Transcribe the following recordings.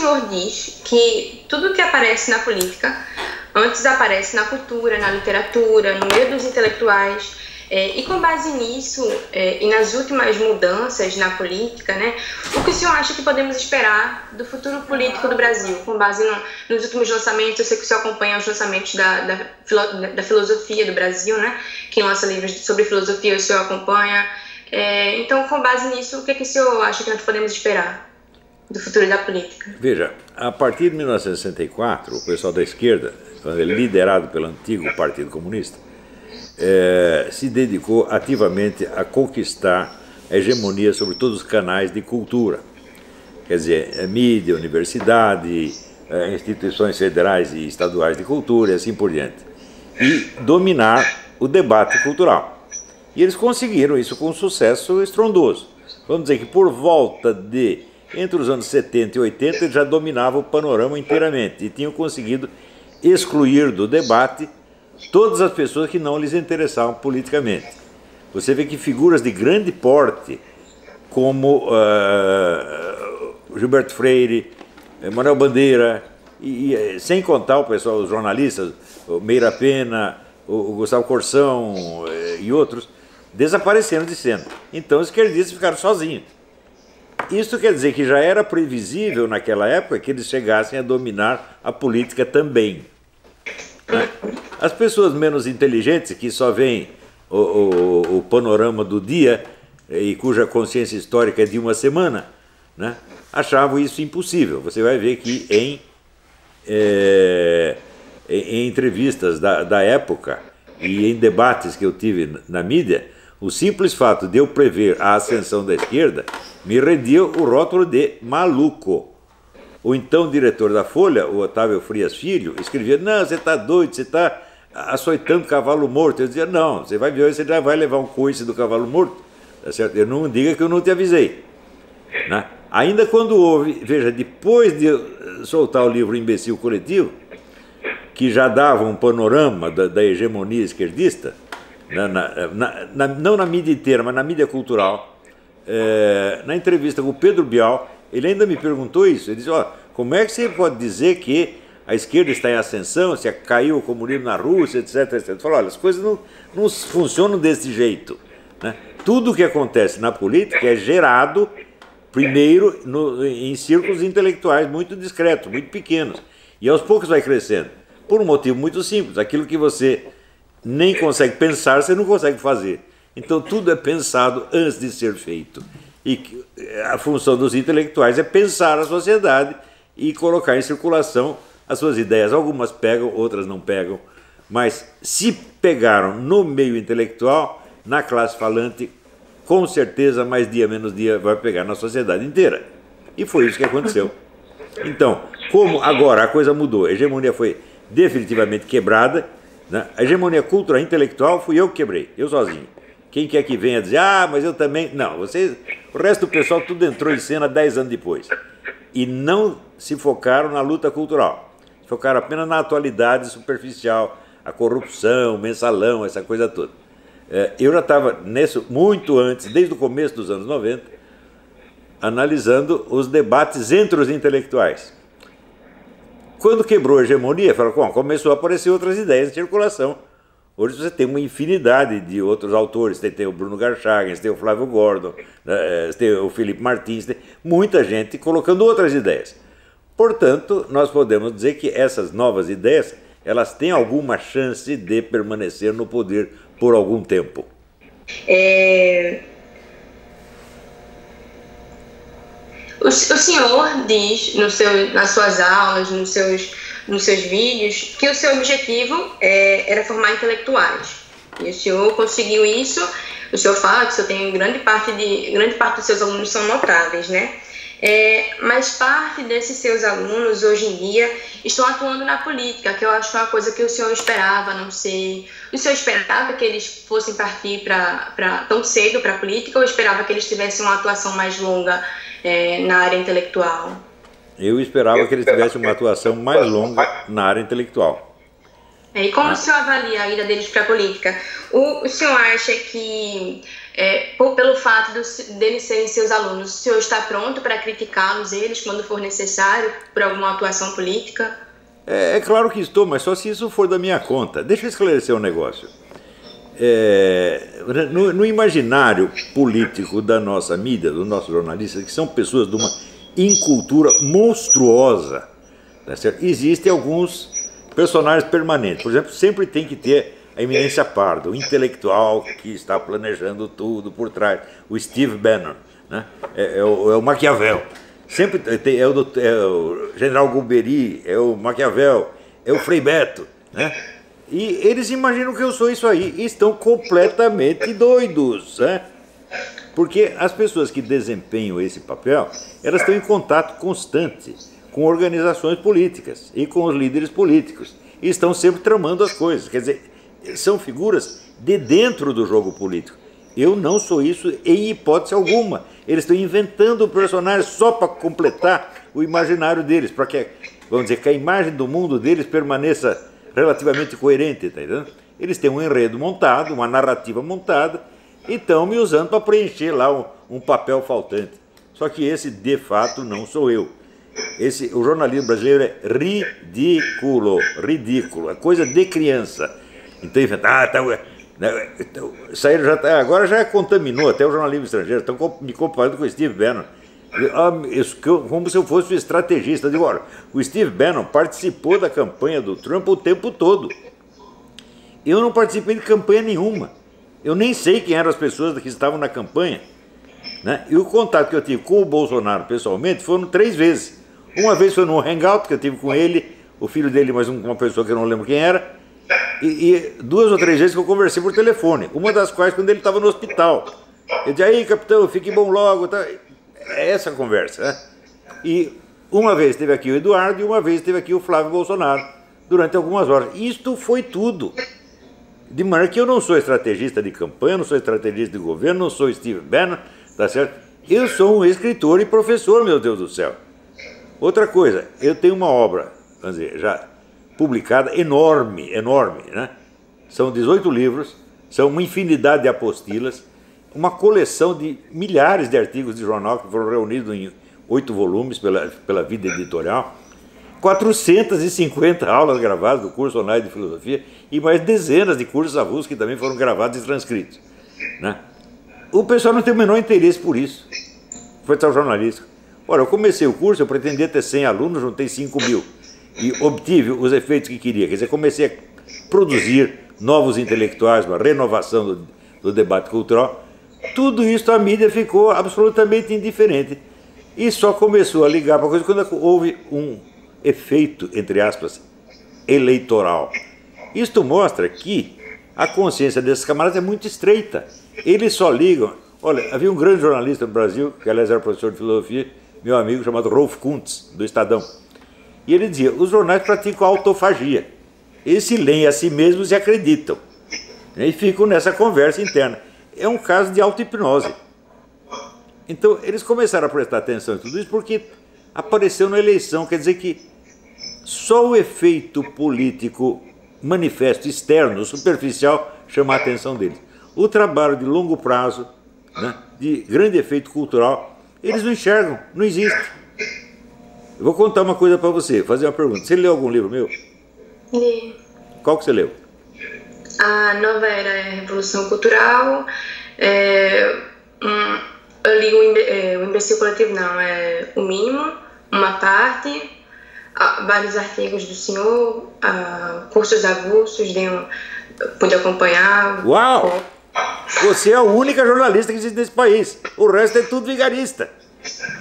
senhor diz que tudo que aparece na política antes aparece na cultura, na literatura, no meio dos intelectuais. E com base nisso, e nas últimas mudanças na política, né, o que o senhor acha que podemos esperar do futuro político do Brasil, com base nos últimos lançamentos? Eu sei que o senhor acompanha os lançamentos da filosofia do Brasil, né? Quem lança livros sobre filosofia, o senhor acompanha. Então, com base nisso, o que o senhor acha que nós podemos esperar do futuro da política? Veja, a partir de 1964, o pessoal da esquerda, liderado pelo antigo Partido Comunista, se dedicou ativamente a conquistar a hegemonia sobre todos os canais de cultura. Quer dizer, mídia, universidade, instituições federais e estaduais de cultura e assim por diante. E dominar o debate cultural. E eles conseguiram isso com um sucesso estrondoso. Vamos dizer que por volta de, entre os anos 70 e 80, eles já dominavam o panorama inteiramente e tinham conseguido excluir do debate todas as pessoas que não lhes interessavam politicamente. Você vê que figuras de grande porte, como Gilberto Freire, Manuel Bandeira, e sem contar o pessoal, os jornalistas, o Meira Pena, o Gustavo Corsão e outros, desapareceram de cena. Então os esquerdistas ficaram sozinhos. Isso quer dizer que já era previsível naquela época que eles chegassem a dominar a política também. As pessoas menos inteligentes, que só veem o panorama do dia e cuja consciência histórica é de uma semana, né, achavam isso impossível. Você vai ver que em entrevistas da época e em debates que eu tive na mídia, o simples fato de eu prever a ascensão da esquerda me rendia o rótulo de maluco. O então diretor da Folha, o Otávio Frias Filho, escrevia: não, você está doido, você está açoitando cavalo morto. Eu dizia: não, você vai ver, você já vai levar um coice do cavalo morto, tá certo? Eu não diga que eu não te avisei, né? Ainda quando houve, veja, depois de soltar o livro Imbecil Coletivo, que já dava um panorama da hegemonia esquerdista, não na mídia inteira, mas na mídia cultural, na entrevista com o Pedro Bial, ele ainda me perguntou isso. Ele disse: ó, como é que você pode dizer que a esquerda está em ascensão, se caiu o comunismo na Rússia, etc, etc. Ele falou: olha, as coisas não funcionam desse jeito, né? Tudo o que acontece na política é gerado, primeiro, em círculos intelectuais muito discretos, muito pequenos, e aos poucos vai crescendo, por um motivo muito simples: aquilo que você nem consegue pensar, você não consegue fazer. Então tudo é pensado antes de ser feito. E a função dos intelectuais é pensar a sociedade e colocar em circulação as suas ideias. Algumas pegam, outras não pegam, mas se pegaram no meio intelectual, na classe falante, com certeza, mais dia menos dia, vai pegar na sociedade inteira. E foi isso que aconteceu. Então, como agora a coisa mudou, a hegemonia foi definitivamente quebrada, né? A hegemonia cultural e intelectual fui eu que quebrei, eu sozinho. Quem quer que venha dizer: ah, mas eu também... Não, o resto do pessoal tudo entrou em cena 10 anos depois. E não se focaram na luta cultural. Se focaram apenas na atualidade superficial, a corrupção, o mensalão, essa coisa toda. Eu já estava nisso muito antes, desde o começo dos anos 90, analisando os debates entre os intelectuais. Quando quebrou a hegemonia, começou a aparecer outras ideias em circulação. Hoje você tem uma infinidade de outros autores, tem o Bruno Garchagen, tem o Flávio Gordon, tem o Felipe Martins, tem muita gente colocando outras ideias. Portanto, nós podemos dizer que essas novas ideias, elas têm alguma chance de permanecer no poder por algum tempo. O senhor diz nas suas aulas, nos seus vídeos, que o seu objetivo era formar intelectuais. E o senhor conseguiu isso. O senhor fala que o senhor tem grande parte dos seus alunos são notáveis, né? Mas parte desses seus alunos, hoje em dia, estão atuando na política, que eu acho que é uma coisa que o senhor esperava, não sei. O senhor esperava que eles fossem partir tão cedo para a política, ou esperava que eles tivessem uma atuação mais longa na área intelectual? Eu esperava que eles tivessem uma atuação mais longa na área intelectual. E como o senhor avalia a ida deles para a política? O senhor acha que pelo fato deles serem seus alunos, o senhor está pronto para criticá-los, eles, quando for necessário, por alguma atuação política? É claro que estou, mas só se isso for da minha conta. Deixa eu esclarecer um negócio. No imaginário político da nossa mídia, dos nossos jornalistas, que são pessoas de uma incultura monstruosa, tá certo? Existem alguns personagens permanentes. Por exemplo, sempre tem que ter a eminência parda, o intelectual que está planejando tudo por trás, o Steve Bannon, né? É o Maquiavel. Sempre tem, é o General Golbery, é o Maquiavel, é o Frei Beto, né? E eles imaginam que eu sou isso aí e estão completamente doidos, né? Porque as pessoas que desempenham esse papel, elas estão em contato constante com organizações políticas e com os líderes políticos e estão sempre tramando as coisas. Quer dizer, são figuras de dentro do jogo político. Eu não sou isso em hipótese alguma. Eles estão inventando personagens só para completar o imaginário deles, para que, vamos dizer, que a imagem do mundo deles permaneça relativamente coerente, tá entendendo? Eles têm um enredo montado, uma narrativa montada, e estão me usando para preencher lá um papel faltante. Só que esse, de fato, não sou eu. O jornalismo brasileiro é ridículo, é coisa de criança. Então, agora já contaminou até o jornalismo estrangeiro, estão me comparando com o Steve Bannon. Como se eu fosse o estrategista. Eu digo, olha, o Steve Bannon participou da campanha do Trump o tempo todo. Eu não participei de campanha nenhuma. Eu nem sei quem eram as pessoas que estavam na campanha, né? E o contato que eu tive com o Bolsonaro pessoalmente foram 3 vezes. Uma vez foi no Hangout, que eu tive com ele, o filho dele, mais uma pessoa que eu não lembro quem era, e 2 ou 3 vezes que eu conversei por telefone, uma das quais quando ele estava no hospital. Eu disse, aí capitão, fique bom logo. Tá? É essa a conversa, né? E uma vez esteve aqui o Eduardo e uma vez esteve aqui o Flávio Bolsonaro, durante algumas horas. Isto foi tudo. De maneira que eu não sou estrategista de campanha, não sou estrategista de governo, não sou Steve Bannon, tá certo? Eu sou um escritor e professor, meu Deus do céu. Outra coisa, eu tenho uma obra, vamos dizer, já publicada, enorme, né? São 18 livros, são uma infinidade de apostilas, uma coleção de milhares de artigos de jornal que foram reunidos em 8 volumes pela Vida Editorial, 450 aulas gravadas do curso online de filosofia e mais dezenas de cursos avulsos que também foram gravados e transcritos, né? O pessoal não tem o menor interesse por isso. Foi tal jornalístico. Ora, eu comecei o curso, eu pretendia ter 100 alunos, juntei 5.000 e obtive os efeitos que queria. Quer dizer, comecei a produzir novos intelectuais, uma renovação do debate cultural. Tudo isso a mídia ficou absolutamente indiferente e só começou a ligar para a coisa quando houve um efeito, entre aspas, eleitoral. Isto mostra que a consciência desses camaradas é muito estreita. Eles só ligam. Olha, havia um grande jornalista no Brasil, que aliás era professor de filosofia, meu amigo, chamado Rolf Kuntz, do Estadão. E ele dizia, os jornais praticam autofagia. Eles se leem a si mesmos e acreditam. E ficam nessa conversa interna. É um caso de auto-hipnose. Então, eles começaram a prestar atenção em tudo isso porque apareceu na eleição. Quer dizer que só o efeito político manifesto, externo, superficial, chama a atenção deles. O trabalho de longo prazo, né, de grande efeito cultural, eles não enxergam, não existe. Eu vou contar uma coisa para você, fazer uma pergunta. Você leu algum livro meu? Li. Qual que você leu? A Nova Era Revolução Cultural. Eu li o Imbecil Coletivo, não, O Mínimo, uma parte, vários artigos do senhor, cursos avulsos, pude acompanhar. Uau! Você é a única jornalista que existe nesse país. O resto é tudo vigarista.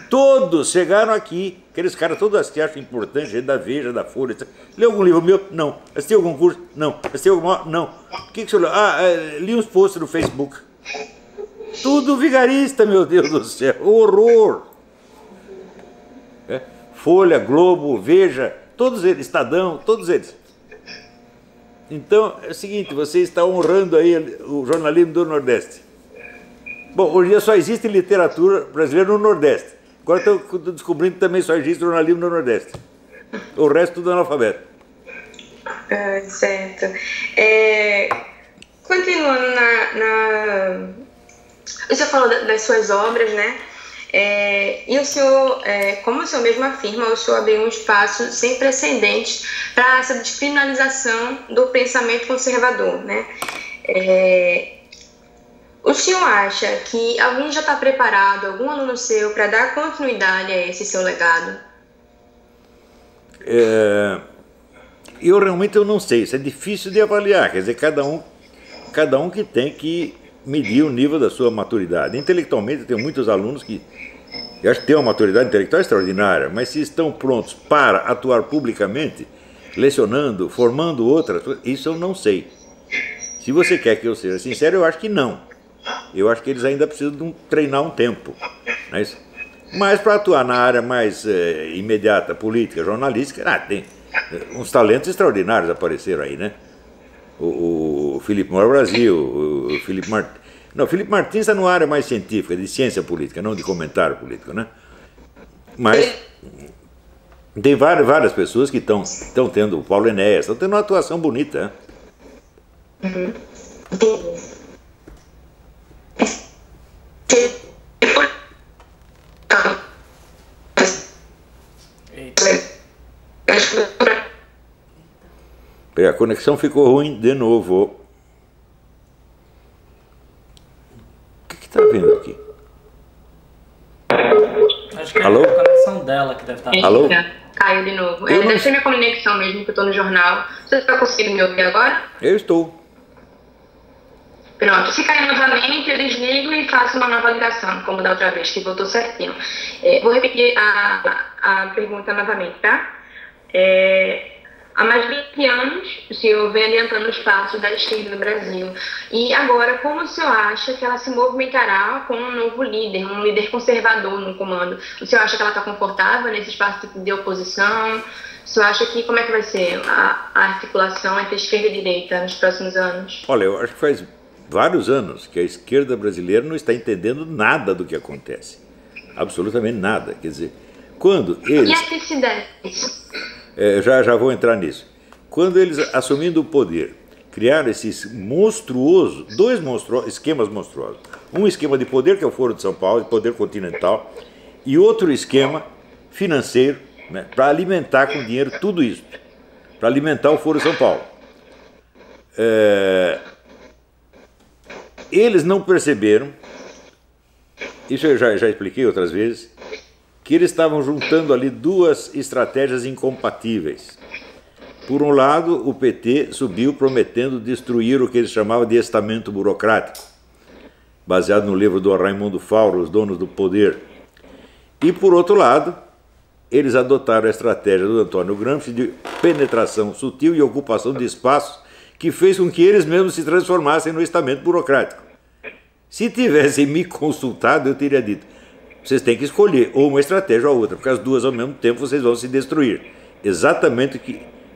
Todos chegaram aqui, aqueles caras todos que acham importante, gente da Veja, da Folha. Leu algum livro meu? Não. Assistiu algum curso? Não. Assistiu alguma? Não. O que você leu? Li uns posts no Facebook. Tudo vigarista, meu Deus do céu. Horror. Folha, Globo, Veja, todos eles, Estadão, todos eles. Então, é o seguinte, você está honrando aí o jornalismo do Nordeste. Bom, hoje em dia só existe literatura brasileira no Nordeste. Agora estou descobrindo que também só existe jornalismo no Nordeste. O resto tudo é analfabeto. Certo. Continuando O senhor falou das suas obras, né? E o senhor, como o senhor mesmo afirma, o senhor abriu um espaço sem precedentes para essa descriminalização do pensamento conservador, né? O senhor acha que alguém já está preparado, algum aluno seu, para dar continuidade a esse seu legado? Eu realmente não sei, isso é difícil de avaliar, quer dizer, cada um que tem que medir o nível da sua maturidade. Intelectualmente, eu tenho muitos alunos que eu acho que têm uma maturidade intelectual extraordinária, mas se estão prontos para atuar publicamente, lecionando, formando outras, isso eu não sei. Se você quer que eu seja sincero, eu acho que não. Eu acho que eles ainda precisam de treinar um tempo. Mas para atuar na área mais imediata, política, jornalística, tem uns talentos extraordinários apareceram aí, né? O Felipe Mora Brasil, o Felipe Martins. Não, o Felipe Martins está numa área mais científica, de ciência política, não de comentário político, né? Mas tem várias pessoas que estão tendo, o Paulo Enéas, estão tendo uma atuação bonita, né? A conexão ficou ruim de novo. O que está vendo aqui? Acho que é a conexão dela que deve estar. Alô? Caiu de novo. Deve ser minha conexão mesmo, que eu estou no jornal. Você está conseguindo me ouvir agora? Eu estou. Pronto, se cair novamente, eu desligo e faço uma nova ligação, como da outra vez, que voltou certinho. Vou repetir a pergunta novamente, tá? Há mais de 20 anos, o senhor vem adiantando os passos da esquerda no Brasil. E agora, como o senhor acha que ela se movimentará com um novo líder, um líder conservador no comando? O senhor acha que ela está confortável nesse espaço de oposição? O senhor acha que como é que vai ser a articulação entre esquerda e direita nos próximos anos? Olha, eu acho que faz vários anos que a esquerda brasileira não está entendendo nada do que acontece. Absolutamente nada. Quer dizer, quando eles... E as dissidências? Já vou entrar nisso. Quando eles, assumindo o poder, criaram esses dois esquemas monstruosos. Um esquema de poder, que é o Foro de São Paulo, de poder continental, e outro esquema financeiro, né, para alimentar com dinheiro tudo isso, para alimentar o Foro de São Paulo. Eles não perceberam, isso eu já expliquei outras vezes, que eles estavam juntando ali duas estratégias incompatíveis. Por um lado, o PT subiu prometendo destruir o que eles chamavam de estamento burocrático, baseado no livro do Raimundo Fauro, Os Donos do Poder. E, por outro lado, eles adotaram a estratégia do Antônio Gramsci de penetração sutil e ocupação de espaços que fez com que eles mesmos se transformassem no estamento burocrático. Se tivessem me consultado, eu teria dito: vocês têm que escolher ou uma estratégia ou outra, porque as duas ao mesmo tempo vocês vão se destruir. Exatamente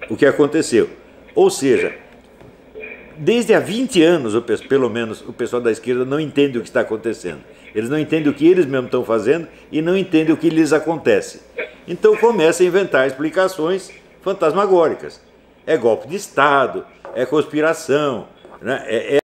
o que aconteceu. Ou seja, desde há 20 anos, pelo menos, o pessoal da esquerda não entende o que está acontecendo. Eles não entendem o que eles mesmos estão fazendo e não entendem o que lhes acontece. Então começa a inventar explicações fantasmagóricas. É golpe de Estado, é conspiração, né?